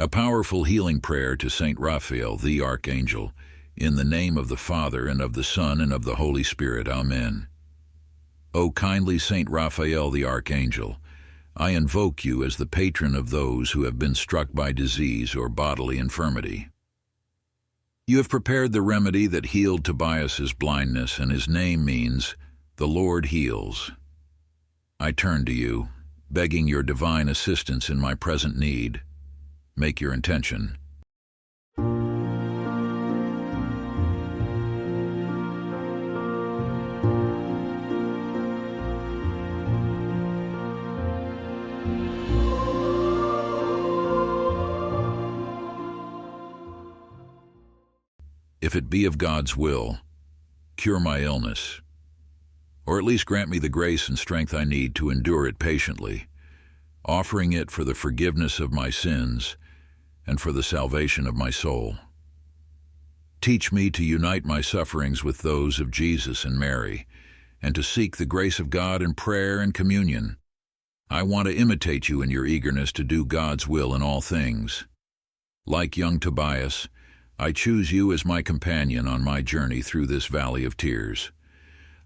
A powerful healing prayer to Saint Raphael the Archangel, in the name of the Father, and of the Son, and of the Holy Spirit. Amen. O kindly Saint Raphael the Archangel, I invoke you as the patron of those who have been struck by disease or bodily infirmity. You have prepared the remedy that healed Tobias's blindness, and his name means, "The Lord heals." I turn to you, begging your divine assistance in my present need. Make your intention. If it be of God's will, cure my illness, or at least grant me the grace and strength I need to endure it patiently, offering it for the forgiveness of my sins and for the salvation of my soul. Teach me to unite my sufferings with those of Jesus and Mary, and to seek the grace of God in prayer and communion. I want to imitate you in your eagerness to do God's will in all things. Like young Tobias, I choose you as my companion on my journey through this valley of tears.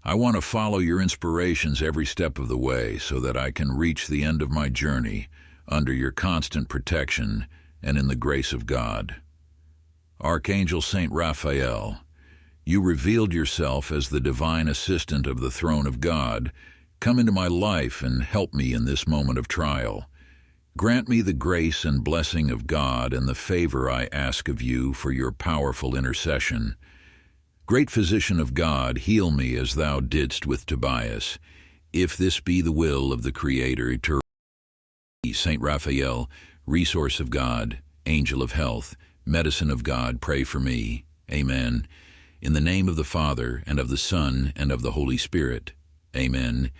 I want to follow your inspirations every step of the way so that I can reach the end of my journey under your constant protection and in the grace of God. Archangel Saint Raphael, you revealed yourself as the divine assistant of the throne of God. Come into my life and help me in this moment of trial. Grant me the grace and blessing of God and the favor I ask of you for your powerful intercession. Great Physician of God, heal me as thou didst with Tobias, if this be the will of the Creator eternal. Saint Raphael, Resource of God, Angel of Health, Medicine of God, pray for me. Amen. In the name of the Father, and of the Son, and of the Holy Spirit. Amen.